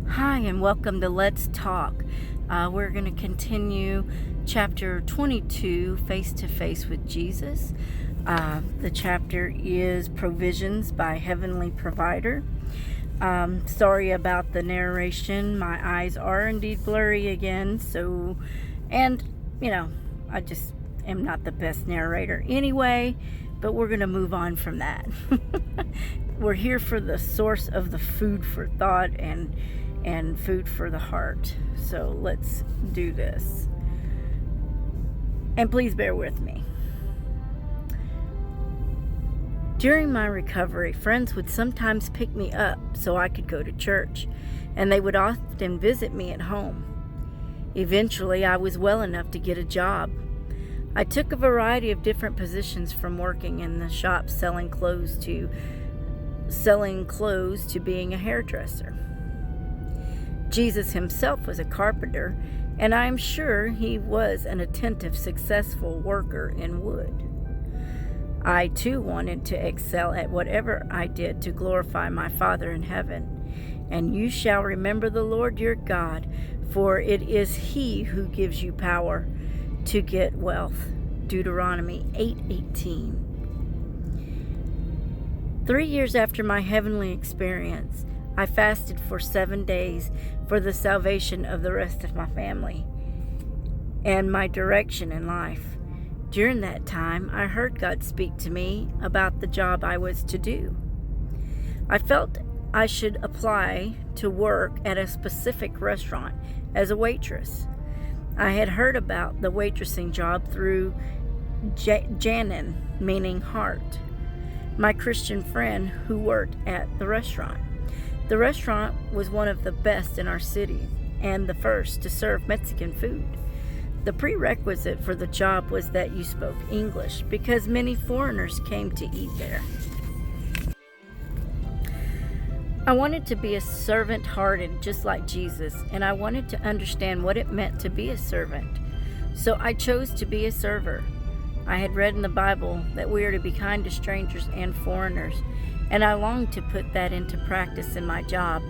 Hi, and welcome to Let's Talk. We're going to continue Chapter 22 Face2Face with Jesus. The chapter is Provisions by Heavenly Provider. Sorry about the narration. My eyes are indeed blurry again. I just am not the best narrator anyway, but we're going to move on from that. We're here for the source of the food for thought and food for the heart. So let's do this. And please bear with me. During my recovery, friends would sometimes pick me up so I could go to church, and they would often visit me at home. Eventually, I was well enough to get a job. I took a variety of different positions, from working in the shop selling clothes to being a hairdresser. Jesus himself was a carpenter, and I am sure he was an attentive, successful worker in wood. I too wanted to excel at whatever I did to glorify my Father in heaven. And you shall remember the Lord your God, for it is he who gives you power to get wealth. Deuteronomy 8:18. 3 years after my heavenly experience, I fasted for 7 days for the salvation of the rest of my family and my direction in life. During that time, I heard God speak to me about the job I was to do. I felt I should apply to work at a specific restaurant as a waitress. I had heard about the waitressing job through Janin, meaning heart, my Christian friend who worked at the restaurant. The restaurant was one of the best in our city and the first to serve Mexican food. The prerequisite for the job was that you spoke English, because many foreigners came to eat there. I wanted to be a servant-hearted just like Jesus, and I wanted to understand what it meant to be a servant. So I chose to be a server. I had read in the Bible that we are to be kind to strangers and foreigners, and I longed to put that into practice in my job.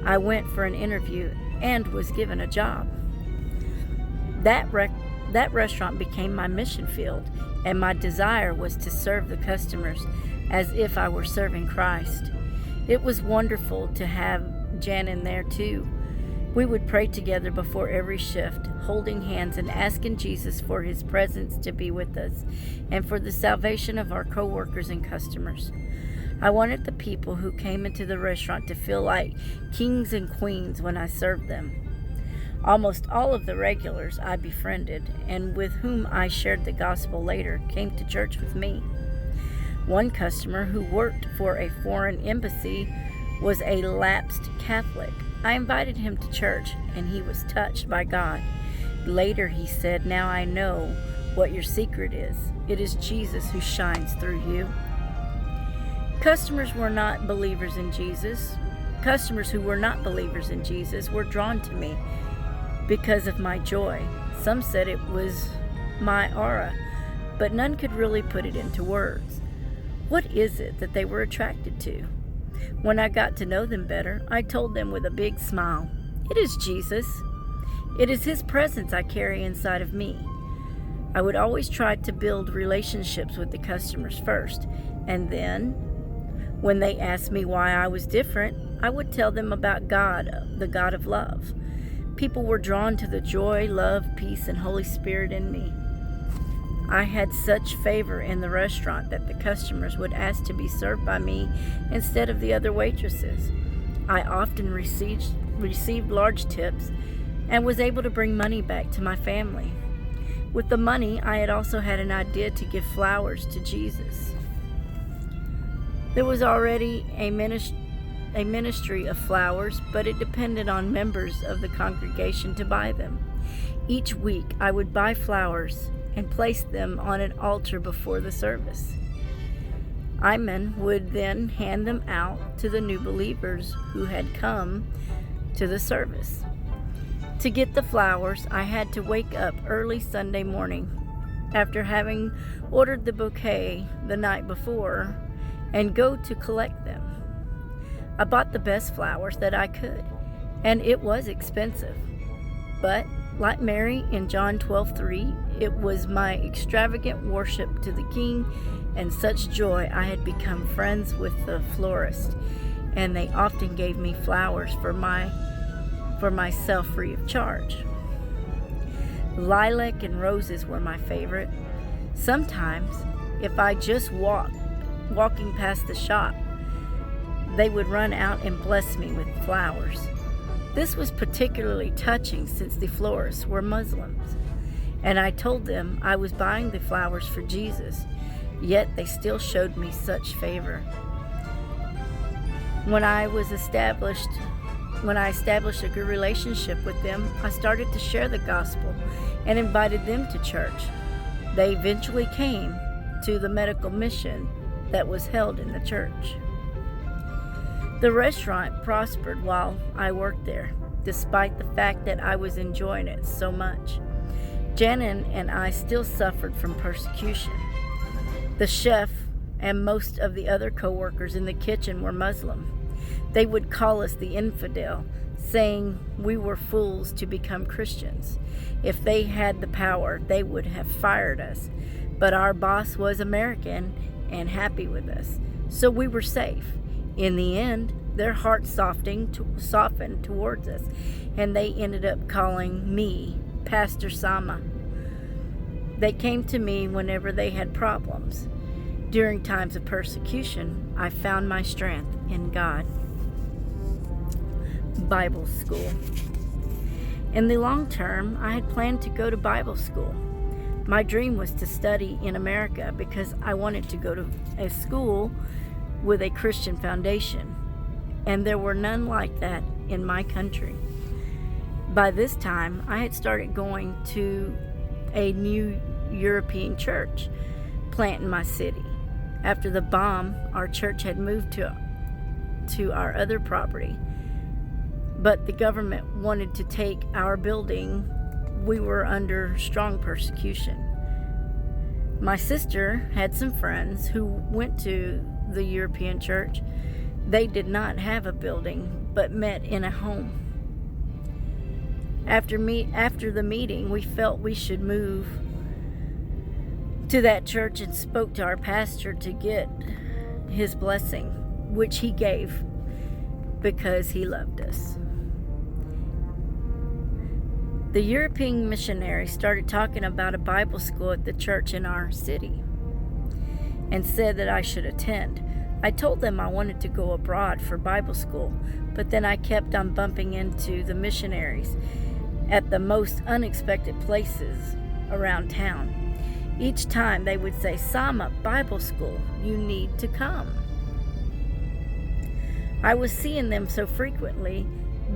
I went for an interview and was given a job. That restaurant became my mission field, and my desire was to serve the customers as if I were serving Christ. It was wonderful to have Jan in there too. We would pray together before every shift, holding hands and asking Jesus for his presence to be with us and for the salvation of our co-workers and customers. I wanted the people who came into the restaurant to feel like kings and queens when I served them. Almost all of the regulars I befriended and with whom I shared the gospel later came to church with me. One customer who worked for a foreign embassy was a lapsed Catholic. I invited him to church, and he was touched by God. Later he said, "Now I know what your secret is. It is Jesus who shines through you." Customers who were not believers in Jesus were drawn to me because of my joy. Some said it was my aura, but none could really put it into words. What is it that they were attracted to? When I got to know them better, I told them with a big smile, "It is Jesus. It is his presence I carry inside of me." I would always try to build relationships with the customers first, and then, when they asked me why I was different, I would tell them about God, the God of love. People were drawn to the joy, love, peace, and Holy Spirit in me. I had such favor in the restaurant that the customers would ask to be served by me instead of the other waitresses. I often received large tips and was able to bring money back to my family. With the money, I had also had an idea to give flowers to Jesus. There was already a ministry of flowers, but it depended on members of the congregation to buy them. Each week, I would buy flowers and place them on an altar before the service. Iman would then hand them out to the new believers who had come to the service. To get the flowers, I had to wake up early Sunday morning after having ordered the bouquet the night before and go to collect them. I bought the best flowers that I could and it was expensive. But like Mary in John 12:3, it was my extravagant worship to the King and such joy I had become friends with the florist, and they often gave me flowers for myself free of charge. Lilac and roses were my favorite. Sometimes, if I just walking past the shop, they would run out and bless me with flowers. This was particularly touching since the florists were Muslims, and I told them I was buying the flowers for Jesus, yet they still showed me such favor. When I established a good relationship with them, I started to share the gospel and invited them to church. They eventually came to the medical mission that was held in the church. The restaurant prospered while I worked there, despite the fact that I was enjoying it so much. Janet and I still suffered from persecution. The chef and most of the other co-workers in the kitchen were Muslim. They would call us the infidel, saying we were fools to become Christians. If they had the power, they would have fired us. But our boss was American and happy with us, so we were safe. In the end, their hearts softened towards us, and they ended up calling me Pastor Sama. They came to me whenever they had problems. During times of persecution, I found my strength in God. Bible school. In the long term, I had planned to go to Bible school. My dream was to study in America because I wanted to go to a school with a Christian foundation, and there were none like that in my country. By this time, I had started going to a new European church plant in my city. After the bomb, our church had moved to our other property, but the government wanted to take our building. We were under strong persecution. My sister had some friends who went to the European church. They did not have a building, but met in a home. After the meeting, we felt we should move to that church and spoke to our pastor to get his blessing, which he gave because he loved us. The European missionary started talking about a Bible school at the church in our city and said that I should attend. I told them I wanted to go abroad for Bible school, but then I kept on bumping into the missionaries at the most unexpected places around town. Each time they would say, "Sama, Bible school, you need to come." I was seeing them so frequently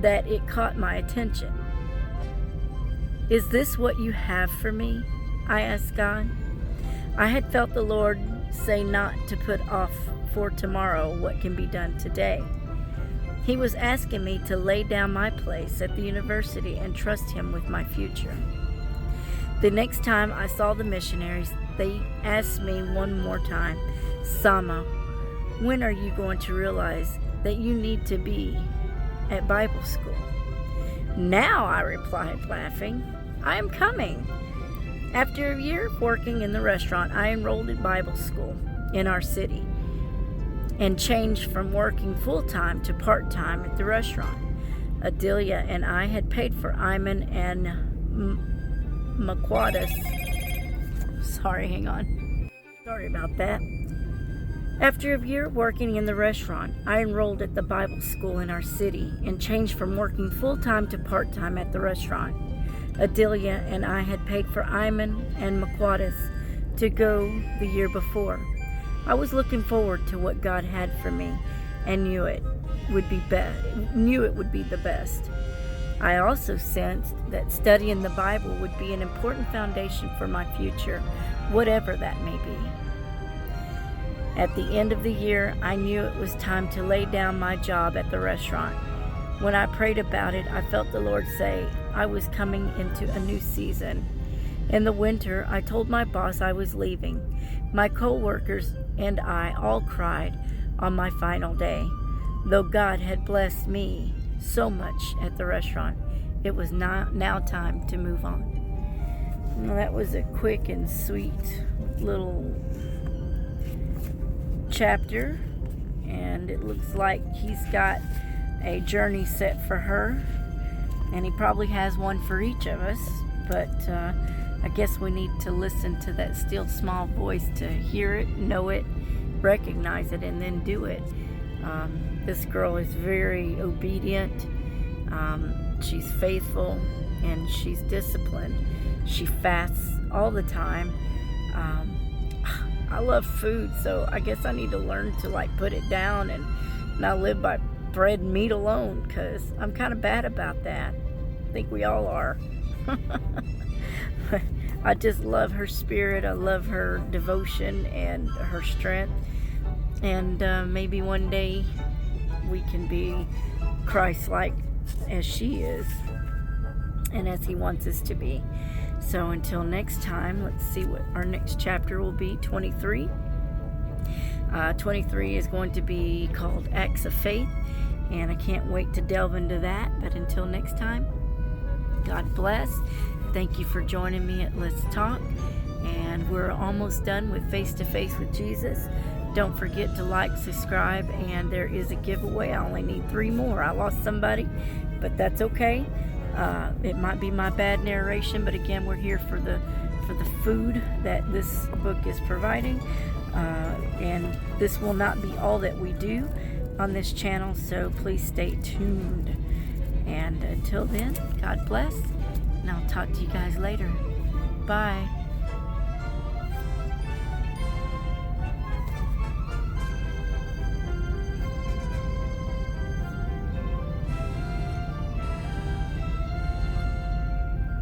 that it caught my attention. "Is this what you have for me?" I asked God. I had felt the Lord say not to put off for tomorrow what can be done today. He was asking me to lay down my place at the university and trust Him with my future. The next time I saw the missionaries, they asked me one more time, "Sama, when are you going to realize that you need to be at Bible school?" "Now," I replied, laughing, "I am coming." After a year of working in the restaurant, I enrolled at Bible school in our city and changed from working full-time to part-time at the restaurant. Adelia and I had paid for Iman and Makwadis. Sorry about that. After a year working in the restaurant, I enrolled at the Bible school in our city and changed from working full-time to part-time at the restaurant. Adelia and I had paid for Iman and Makwadis to go the year before. I was looking forward to what God had for me and knew it would be the best. I also sensed that studying the Bible would be an important foundation for my future, whatever that may be. At the end of the year, I knew it was time to lay down my job at the restaurant. When I prayed about it, I felt the Lord say I was coming into a new season. In the winter, I told my boss I was leaving. My co-workers and I all cried on my final day. Though God had blessed me so much at the restaurant. It was now time to move on. Well, that was a quick and sweet little chapter, and it looks like he's got a journey set for her, and he probably has one for each of us, but I guess we need to listen to that still small voice to hear it, know it, recognize it, and then do it. This girl is very obedient. She's faithful, and she's disciplined. She fasts all the time. I love food, so I guess I need to learn to like put it down and not live by bread and meat alone, because I'm kind of bad about that. I think we all are. But I just love her spirit. I love her devotion and her strength. And maybe one day we can be Christ-like as she is and as he wants us to be. So until next time, let's see what our next chapter will be. 23. 23 is going to be called Acts of Faith, and I can't wait to delve into that. But until next time, God bless. Thank you for joining me at Let's Talk, and we're almost done with Face to Face with Jesus. Don't forget to like, subscribe, and there is a giveaway. I only need 3 more. I lost somebody, but that's okay. It might be my bad narration, but again, we're here for the food that this book is providing, and this will not be all that we do on this channel, so please stay tuned. And until then, God bless, and I'll talk to you guys later. Bye.